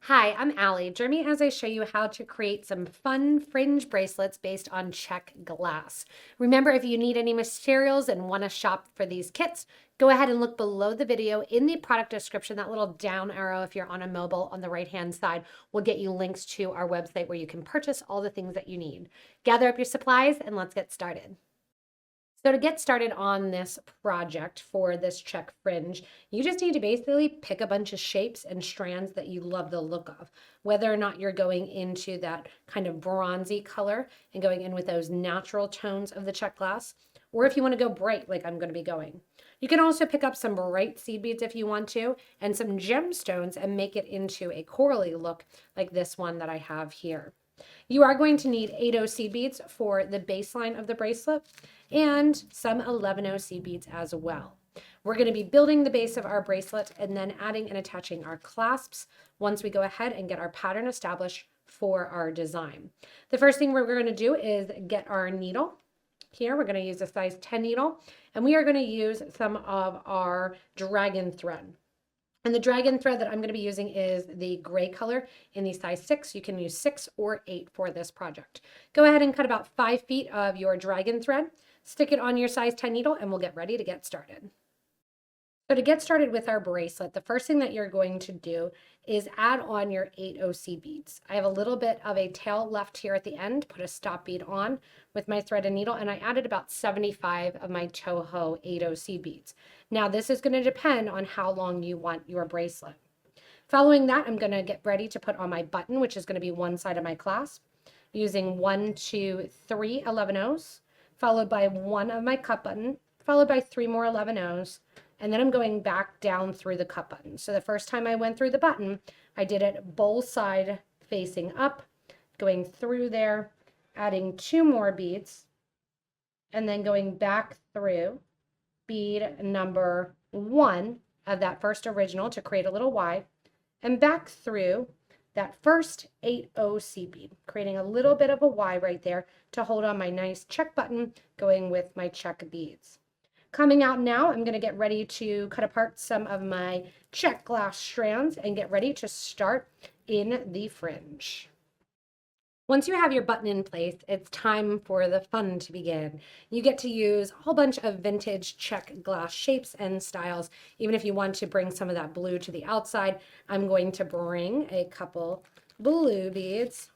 Hi, I'm Allie. Join me as I show you how to create some fun fringe bracelets based on Czech glass. Remember, if you need any materials and want to shop for these kits, go ahead and look below the video in the product description. That little down arrow, if you're on a mobile on the right-hand side, will get you links to our website where you can purchase all the things that you need. Gather up your supplies and let's get started. So to get started on this project for this Czech fringe, you just need to basically pick a bunch of shapes and strands that you love the look of. Whether or not you're going into that kind of bronzy color and going in with those natural tones of the Czech glass, or if you want to go bright like I'm going to be going. You can also pick up some bright seed beads if you want to, and some gemstones and make it into a corally look like this one that I have here. You are going to need 8 OC beads for the baseline of the bracelet and some 11 OC beads as well. We're going to be building the base of our bracelet and then adding and attaching our clasps once we go ahead and get our pattern established for our design. The first thing we're going to do is get our needle. Here we're going to use a size 10 needle, and we are going to use some of our Dragonthread. And the Dragonthread that I'm going to be using is the gray color in the size 6. You can use 6 or 8 for this project. Go ahead and cut about 5 feet of your Dragonthread, stick it on your size 10 needle, and we'll get ready to get started. So to get started with our bracelet, the first thing that you're going to do is add on your 8 OC beads. I have a little bit of a tail left here at the end, put a stop bead on with my thread and needle, and I added about 75 of my Toho 8 OC beads. Now this is going to depend on how long you want your bracelet. Following that, I'm going to get ready to put on my button, which is going to be one side of my clasp, using 1, 2, 3 11 O's, followed by one of my cup button, followed by 3 more 11 O's, and then I'm going back down through the cup button. So the first time I went through the button, I did it bowl side facing up, going through there, adding 2 more beads, and then going back through bead number 1 of that first original to create a little Y, and back through that first 8 OC bead, creating a little bit of a Y right there to hold on my nice check button, going with my check beads. Coming out now, I'm going to get ready to cut apart some of my Czech glass strands and get ready to start in the fringe. Once you have your button in place, it's time for the fun to begin. You get to use a whole bunch of vintage Czech glass shapes and styles. Even if you want to bring some of that blue to the outside, I'm going to bring a couple blue beads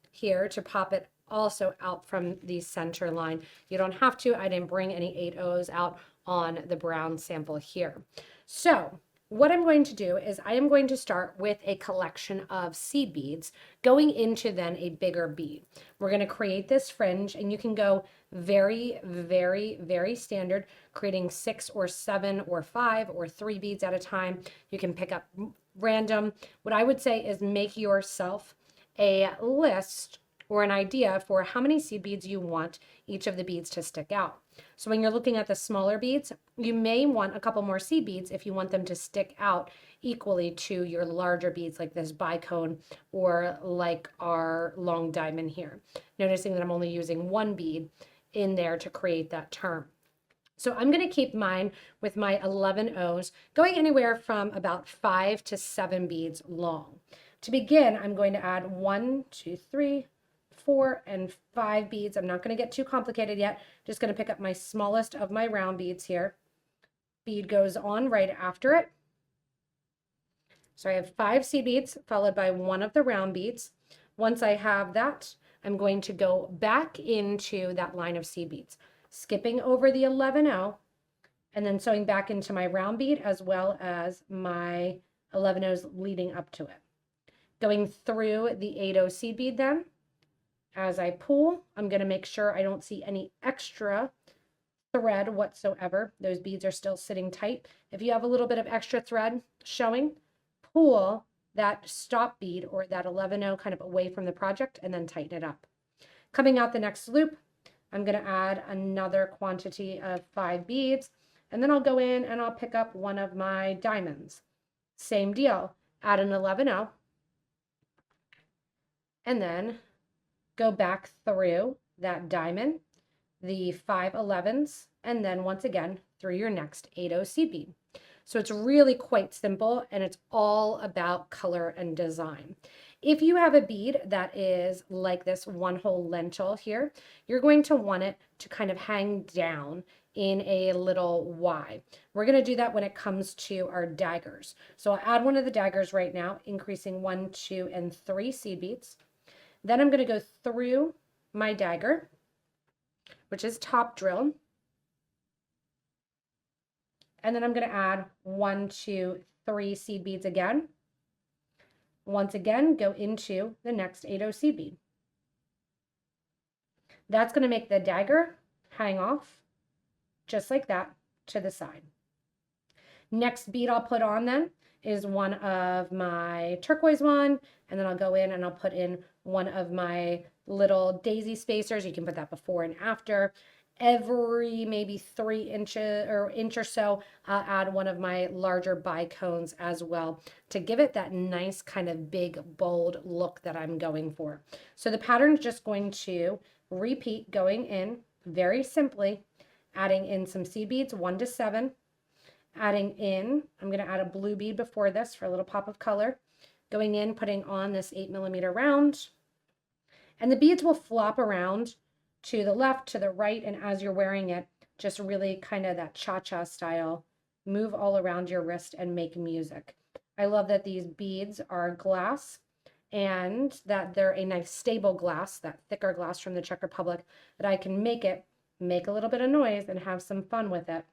here to pop it also out from the center line. You don't have to. I didn't bring any 8 O's out on the brown sample here. So what I'm going to do is I am going to start with a collection of seed beads going into then a bigger bead. We're going to create this fringe, and you can go very, very, very standard, creating 6 or 7 or 5 or 3 beads at a time. You can pick up random. What I would say is make yourself a list or an idea for how many seed beads you want each of the beads to stick out. So when you're looking at the smaller beads, you may want a couple more seed beads if you want them to stick out equally to your larger beads like this bicone or like our long diamond here. Noticing that I'm only using 1 bead in there to create that term. So I'm going to keep mine with my 11 O's going anywhere from about 5 to 7 beads long. To begin, I'm going to add 1, 2, 3, 4, and 5 beads. I'm not going to get too complicated yet. Just going to pick up my smallest of my round beads here. Bead goes on right after it. So I have 5 seed beads followed by 1 of the round beads. Once I have that, I'm going to go back into that line of seed beads, skipping over the 11 O and then sewing back into my round bead as well as my 11 O's leading up to it. Going through the 8 O seed bead then. As I pull, I'm going to make sure I don't see any extra thread whatsoever. Those beads are still sitting tight. If you have a little bit of extra thread showing, pull that stop bead or that 11 O kind of away from the project and then tighten it up. Coming out the next loop, I'm going to add another quantity of 5 beads, and then I'll go in and I'll pick up one of my diamonds. Same deal, add an 11 O, and then go back through that diamond, the 5 11s, and then once again through your next 8 OC bead. So it's really quite simple, and it's all about color and design. If you have a bead that is like this one whole lentil here, you're going to want it to kind of hang down in a little Y. We're going to do that when it comes to our daggers. So I'll add one of the daggers right now, increasing 1, 2, and 3 seed beads. Then I'm going to go through my dagger, which is top drill. And then I'm going to add 1, 2, 3 seed beads again. Once again, go into the next 8-0 seed bead. That's going to make the dagger hang off just like that to the side. Next bead I'll put on then is one of my turquoise one, and then I'll go in and I'll put in one of my little daisy spacers. You can put that before and after. Every maybe 3 inches or inch or so, I'll add one of my larger bicones as well to give it that nice kind of big, bold look that I'm going for. So the pattern is just going to repeat, going in very simply, adding in some seed beads, 1 to 7, adding in, I'm going to add a blue bead before this for a little pop of color, going in, putting on this 8mm round, and the beads will flop around to the left, to the right, and as you're wearing it, just really kind of that cha-cha style, move all around your wrist and make music. I love that these beads are glass and that they're a nice stable glass, that thicker glass from the Czech Republic, that I can make a little bit of noise and have some fun with it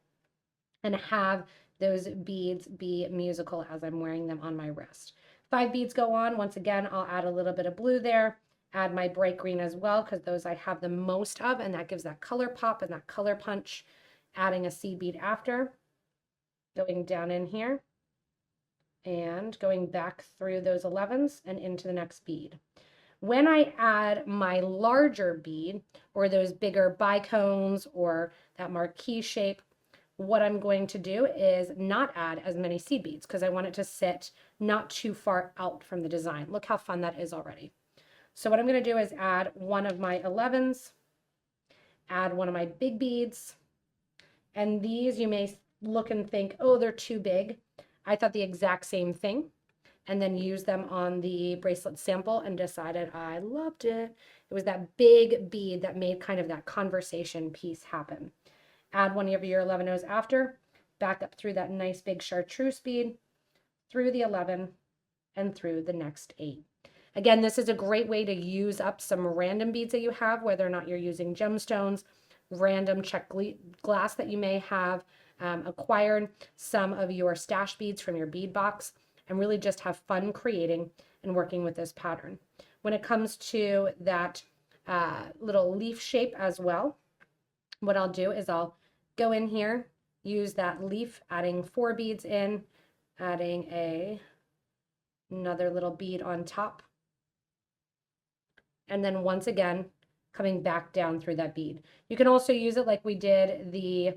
and have those beads be musical as I'm wearing them on my wrist. 5 beads go on. Once again, I'll add a little bit of blue there. Add my bright green as well because those I have the most of, and that gives that color pop and that color punch. Adding a seed bead after, going down in here and going back through those 11s and into the next bead. When I add my larger bead or those bigger bicones or that marquee shape, what I'm going to do is not add as many seed beads because I want it to sit not too far out from the design. Look how fun that is already. So what I'm going to do is add one of my 11s, add one of my big beads, and these you may look and think, oh, they're too big. I thought the exact same thing, and then use them on the bracelet sample and decided I loved it. It was that big bead that made kind of that conversation piece happen. Add one of your 11-Os after, back up through that nice big chartreuse bead, through the 11, and through the next 8. Again, this is a great way to use up some random beads that you have, whether or not you're using gemstones, random Czech glass that you may have acquired, some of your stash beads from your bead box, and really just have fun creating and working with this pattern. When it comes to that little leaf shape as well, what I'll do is I'll go in here, use that leaf, adding 4 beads in, adding another little bead on top, and then once again coming back down through that bead. You can also use it like we did the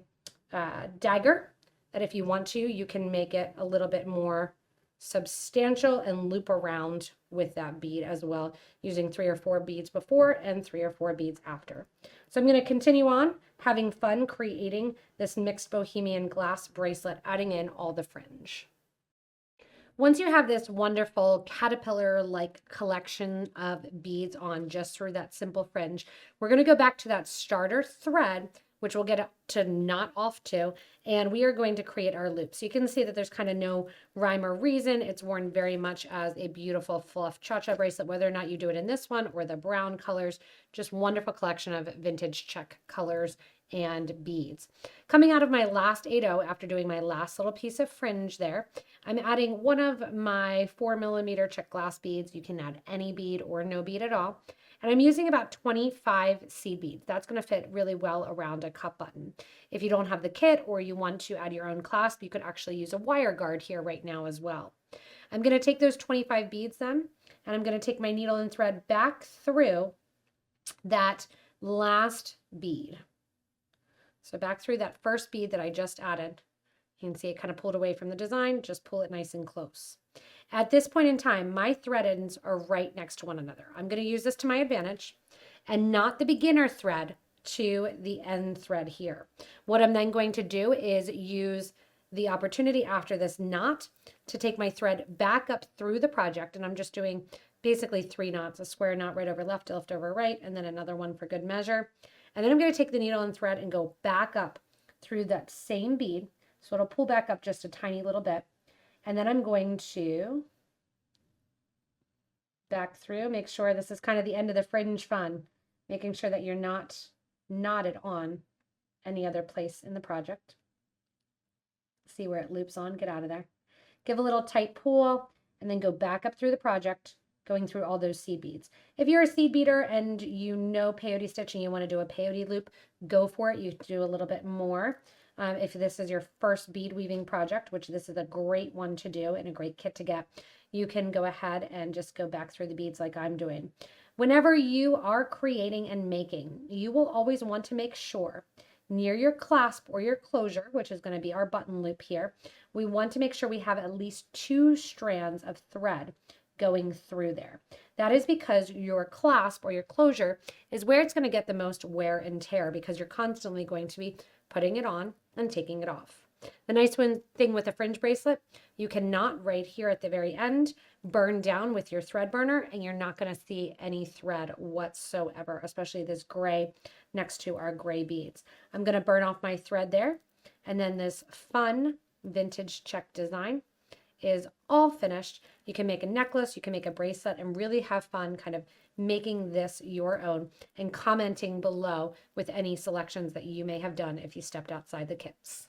dagger, that if you want to, you can make it a little bit more substantial and loop around with that bead as well, using 3 or 4 beads before and 3 or 4 beads after. So I'm going to continue on having fun creating this mixed bohemian glass bracelet, adding in all the fringe. Once you have this wonderful caterpillar-like collection of beads on just through that simple fringe, we're going to go back to that starter thread, which we'll get to knot off to, and we are going to create our loop. So you can see that there's kind of no rhyme or reason. It's worn very much as a beautiful fluff cha-cha bracelet, whether or not you do it in this one or the brown colors. Just wonderful collection of vintage Czech colors and beads. Coming out of my last 8-0, after doing my last little piece of fringe there, I'm adding one of my 4mm Czech glass beads. You can add any bead or no bead at all. And I'm using about 25 seed beads. That's going to fit really well around a cup button. If you don't have the kit or you want to add your own clasp, you could actually use a wire guard here right now as well. I'm going to take those 25 beads then, and I'm going to take my needle and thread back through that last bead. So back through that first bead that I just added. You can see it kind of pulled away from the design. Just pull it nice and close. At this point in time, my thread ends are right next to one another. I'm going to use this to my advantage and not the beginner thread to the end thread here. What I'm then going to do is use the opportunity after this knot to take my thread back up through the project, and I'm just doing basically 3 knots, a square knot right over left, left over right, and then another one for good measure. And then I'm going to take the needle and thread and go back up through that same bead. So it'll pull back up just a tiny little bit. And then I'm going to back through, make sure this is kind of the end of the fringe fun, making sure that you're not knotted on any other place in the project. See where it loops on, get out of there. Give a little tight pull and then go back up through the project, going through all those seed beads. If you're a seed beater and you know peyote stitch and you want to do a peyote loop, go for it. You do a little bit more. If this is your first bead weaving project, which this is a great one to do and a great kit to get, you can go ahead and just go back through the beads like I'm doing. Whenever you are creating and making, you will always want to make sure near your clasp or your closure, which is going to be our button loop here, we want to make sure we have at least 2 strands of thread going through there. That is because your clasp or your closure is where it's going to get the most wear and tear, because you're constantly going to be putting it on and taking it off. The nice thing with a fringe bracelet, you can knot right here at the very end, burn down with your thread burner, and you're not going to see any thread whatsoever, especially this gray next to our gray beads. I'm going to burn off my thread there, and then this fun vintage Czech design is all finished. You can make a necklace, you can make a bracelet, and really have fun kind of making this your own and commenting below with any selections that you may have done if you stepped outside the kits.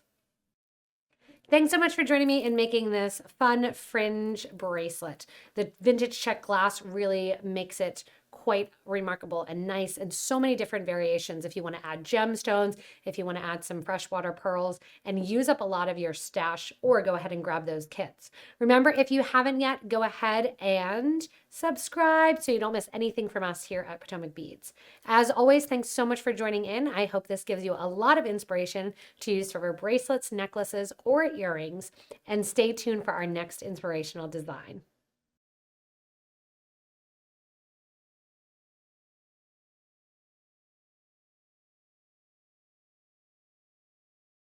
Thanks so much for joining me in making this fun fringe bracelet. The vintage Czech glass really makes it quite remarkable and nice, and so many different variations if you want to add gemstones, if you want to add some freshwater pearls and use up a lot of your stash, or go ahead and grab those kits. Remember, if you haven't yet, go ahead and subscribe so you don't miss anything from us here at Potomac Beads. As always, thanks so much for joining in. I hope this gives you a lot of inspiration to use for bracelets, necklaces, or earrings, and stay tuned for our next inspirational design.